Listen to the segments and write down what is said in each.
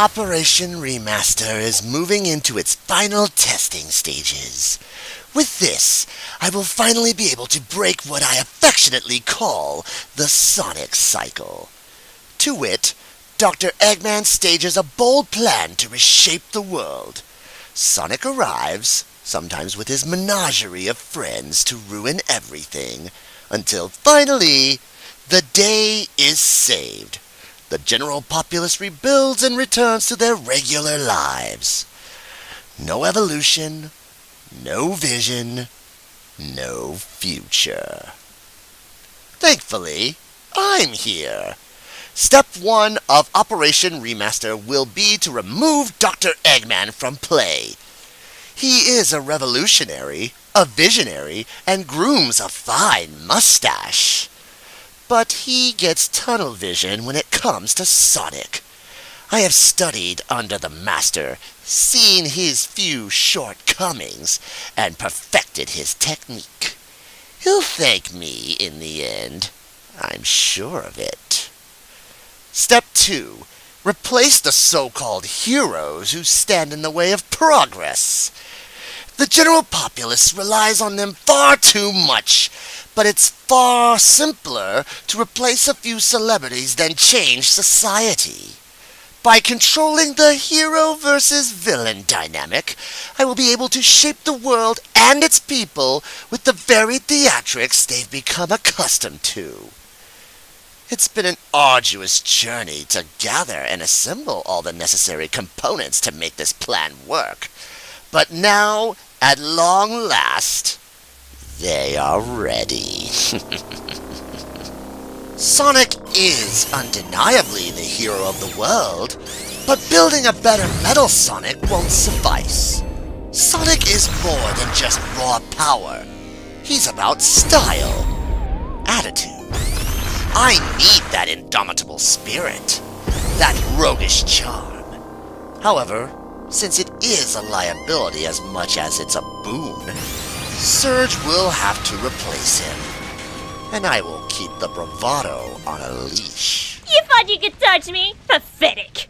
Operation Remaster is moving into its final testing stages. With this, I will finally be able to break what I affectionately call the Sonic Cycle. To wit, Dr. Eggman stages a bold plan to reshape the world. Sonic arrives, sometimes with his menagerie of friends, to ruin everything, until finally, the day is saved. The general populace rebuilds and returns to their regular lives. No evolution, no vision, no future. Thankfully, I'm here. Step 1 of Operation Remaster will be to remove Dr. Eggman from play. He is a revolutionary, a visionary, and grooms a fine mustache. But he gets tunnel vision when it comes to Sonic. I have studied under the Master, seen his few shortcomings, and perfected his technique. He'll thank me in the end. I'm sure of it. Step 2. Replace the so-called heroes who stand in the way of progress. The general populace relies on them far too much, but it's far simpler to replace a few celebrities than change society. By controlling the hero versus villain dynamic, I will be able to shape the world and its people with the very theatrics they've become accustomed to. It's been an arduous journey to gather and assemble all the necessary components to make this plan work. But now, at long last, they are ready. Sonic is undeniably the hero of the world, but building a better Metal Sonic won't suffice. Sonic is more than just raw power. He's about style, attitude. I need that indomitable spirit, that roguish charm. However, since it is a liability as much as it's a boon, Surge will have to replace him. And I will keep the bravado on a leash. You thought you could touch me? Pathetic.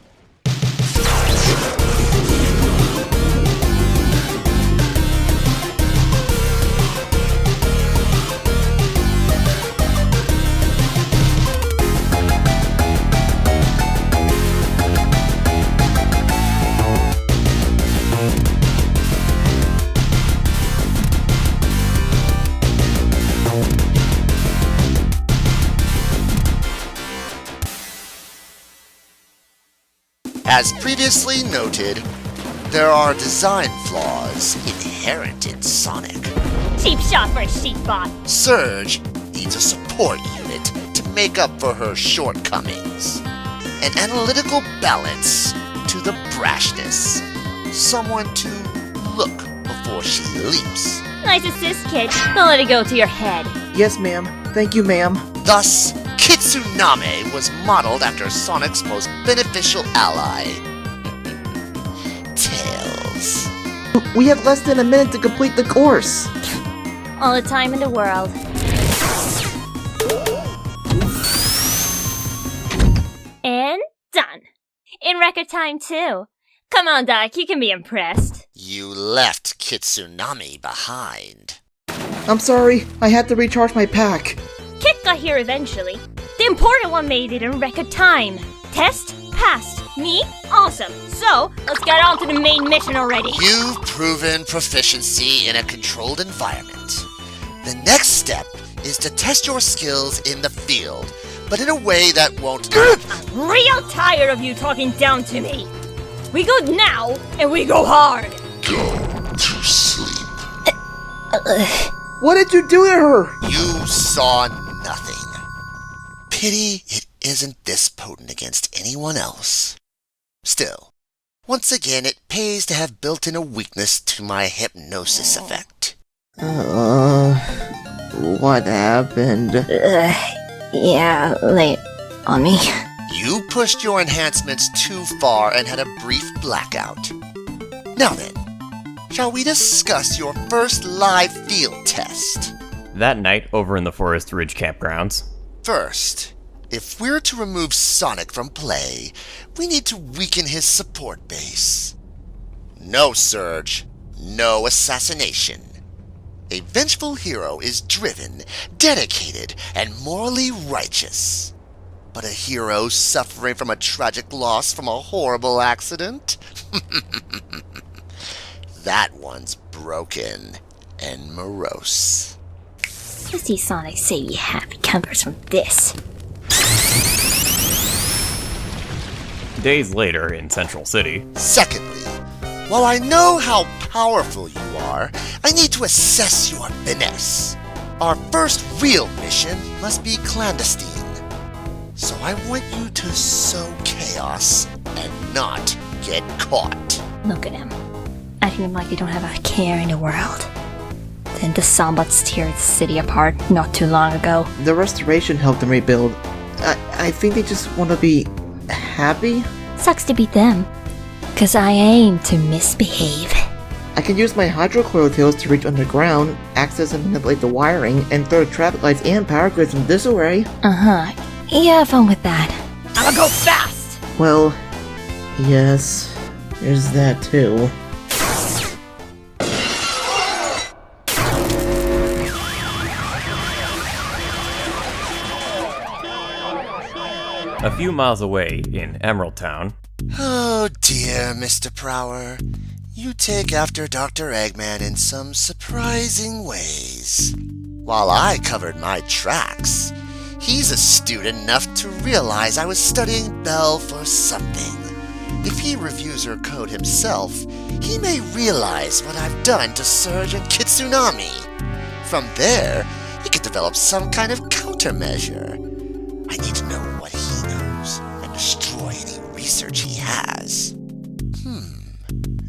As previously noted, there are design flaws inherent in Sonic. Cheap shot for a sheepbot. Surge needs a support unit to make up for her shortcomings. An analytical balance to the brashness. Someone to look before she leaps. Nice assist, kid. Don't let it go to your head. Yes, ma'am. Thank you, ma'am. Thus, Kitsuname was modeled after Sonic's most beneficial ally. Tails. We have less than a minute to complete the course. All the time in the world. And done. In record time, too. Come on, Doc, you can be impressed. You left Kitsuname behind. I'm sorry, I had to recharge my pack. Kit got here eventually. The important one made it in record time. Test passed. Me? Awesome. So, let's get on to the main mission already. You've proven proficiency in a controlled environment. The next step is to test your skills in the field, but in a way that won't... I'm real tired of you talking down to me. We go now, and we go hard. Go to sleep. What did you do to her? You saw nothing. Pity it isn't this potent against anyone else. Still, once again it pays to have built in a weakness to my hypnosis effect. What happened? Yeah, late on me. You pushed your enhancements too far and had a brief blackout. Now then, shall we discuss your first live field test? That night, over in the Forest Ridge campgrounds. First, If we're to remove Sonic from play, we need to weaken his support base. No Surge, no assassination. A vengeful hero is driven, dedicated, and morally righteous. But a hero suffering from a tragic loss from a horrible accident? That one's broken and morose. Let's see Sonic say he happy recovers from this. Days later in Central City. Secondly, while I know how powerful you are, I need to assess your finesse. Our first real mission must be clandestine. So I want you to sow chaos and not get caught. Look at him. Acting like they don't have a care in the world. Then the Zombots tear the city apart not too long ago. The restoration helped them rebuild. I think they just want to be happy. Sucks to be them. Cause I aim to misbehave. I can use my hydrocoil tails to reach underground, access and manipulate the wiring, and throw traffic lights and power grids in disarray. Uh-huh. Yeah, have fun with that. I'ma go fast! Well, yes, there's that too. A few miles away in Emerald Town. Oh dear, Mr. Prower. You take after Dr. Eggman in some surprising ways. While I covered my tracks, he's astute enough to realize I was studying Belle for something. If he reviews her code himself, he may realize what I've done to Surge and Kitsunami. From there, he could develop some kind of countermeasure. I need to know what he knows and destroy any research he has.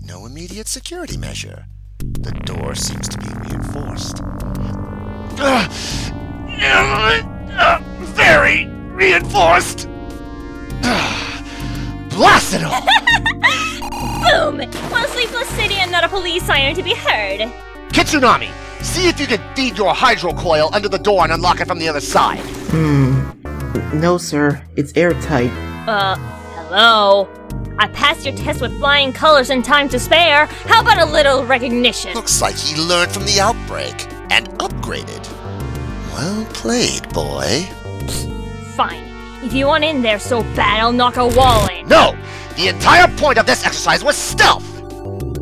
No immediate security measure. The door seems to be reinforced. Very reinforced! Blast it all! Boom! One sleepless city and not a police siren to be heard. Kitsunami, see if you can feed your hydrocoil under the door and unlock it from the other side. No, sir. It's airtight. Hello? I passed your test with flying colors and time to spare. How about a little recognition? Looks like he learned from the outbreak and upgraded. Well played, boy. Fine. If you want in there so bad, I'll knock a wall in. No! The entire point of this exercise was stealth!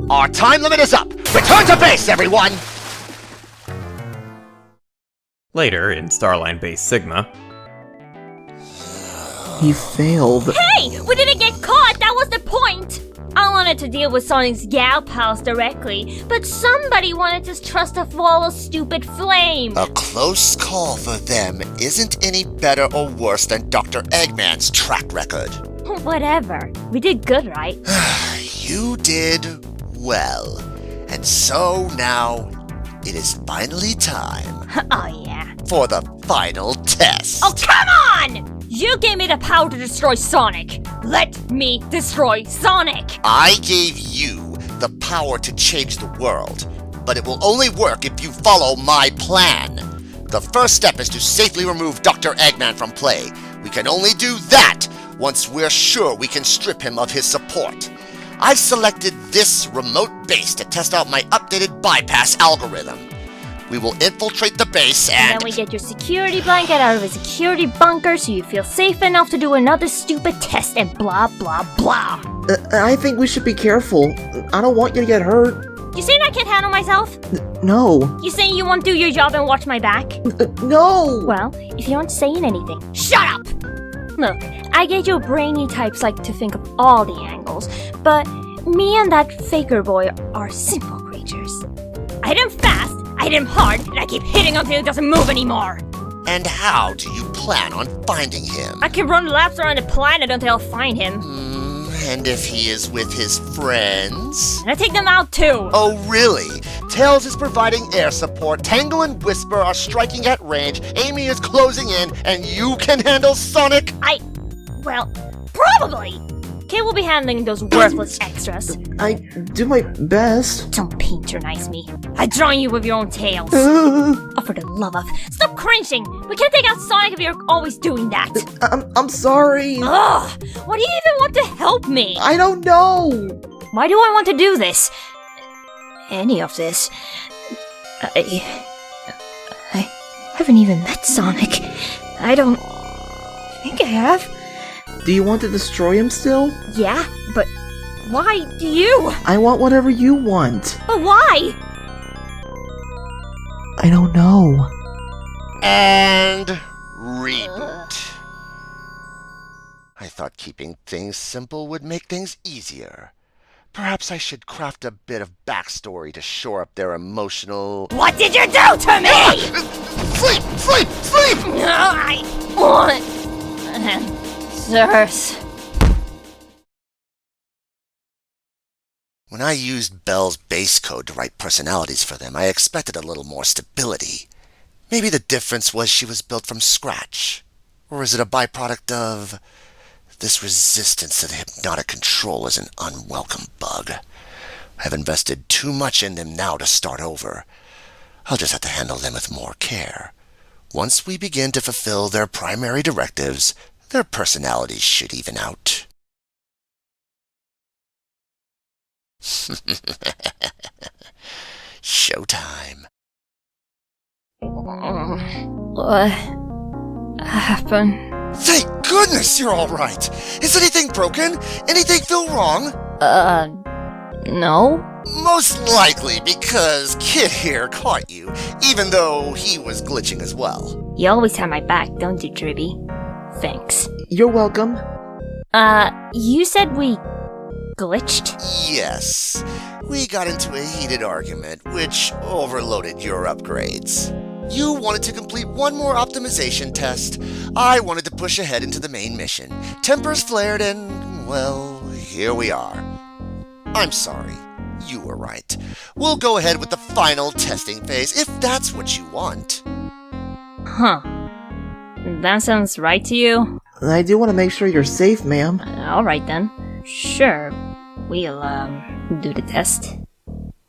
Our time limit is up! Return to base, everyone! Later in Starline Base Sigma. He failed. Hey! We didn't get caught! That was the point! I wanted to deal with Sonic's gal pals directly, but somebody wanted to trust a fall of stupid flame. A close call for them isn't any better or worse than Dr. Eggman's track record. Whatever. We did good, right? You did well. And so now, it is finally time Oh, yeah. for the final test. Oh, come on! You gave me the power to destroy Sonic. Let me destroy Sonic. I gave you the power to change the world, but it will only work if you follow my plan. The first step is to safely remove Dr. Eggman from play. We can only do that once we're sure we can strip him of his support. I've selected this remote base to test out my updated bypass algorithm. We will infiltrate the base And and... then we get your security blanket out of a security bunker so you feel safe enough to do another stupid test and blah blah blah. I think we should be careful. I don't want you to get hurt. You saying I can't handle myself? No. You saying you won't do your job and watch my back? No! Well, if you aren't saying anything, shut up! Look, I get you brainy types like to think of all the angles, but me and that faker boy are simple creatures. I hit him fast, I hit him hard, and I keep hitting until he doesn't move anymore. And how do you plan on finding him? I can run laps around the planet until I find him. And if he is with his friends? And I take them out too. Oh, really? Tails is providing air support, Tangle and Whisper are striking at range, Amy is closing in, and you can handle Sonic? Well, probably. Kay will be handling those worthless extras. I do my best. Don't patronize me. I draw you with your own tails. Oh, for the love of... Stop cringing! We can't take out Sonic if you're always doing that. I'm sorry. Ugh! Why do you even want to help me? I don't know. Why do I want to do this? Any of this? I haven't even met Sonic. I don't think I have. Do you want to destroy him still? Yeah, but why do you? I want whatever you want. But why? I don't know. And reboot. I thought keeping things simple would make things easier. Perhaps I should craft a bit of backstory to shore up their emotional... What did you do to me? Sleep! Sleep! Sleep! No, I want answers. When I used Belle's base code to write personalities for them, I expected a little more stability. Maybe the difference was she was built from scratch. Or is it a byproduct of... This resistance to the hypnotic control is an unwelcome bug. I've invested too much in them now to start over. I'll just have to handle them with more care. Once we begin to fulfill their primary directives, their personalities should even out. Showtime. What happened? Thank goodness you're all right. Is anything broken? Anything feel wrong? No? Most likely because Kid here caught you, even though he was glitching as well. You always have my back, don't you, Dribby? Thanks. You're welcome. You said we glitched? Yes. We got into a heated argument, which overloaded your upgrades. You wanted to complete one more optimization test. I wanted to push ahead into the main mission. Tempers flared and, well, here we are. I'm sorry. You were right. We'll go ahead with the final testing phase, if that's what you want. Huh. That sounds right to you? I do want to make sure you're safe, ma'am. Alright then. Sure. We'll, do the test.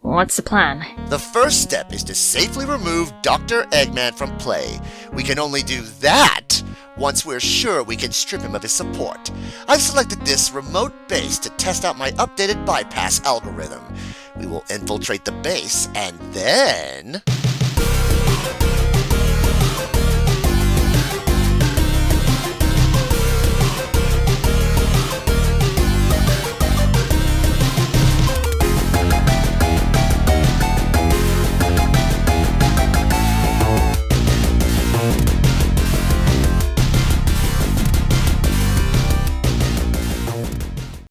What's the plan? The first step is to safely remove Dr. Eggman from play. We can only do that once we're sure we can strip him of his support. I've selected this remote base to test out my updated bypass algorithm. We will infiltrate the base and then...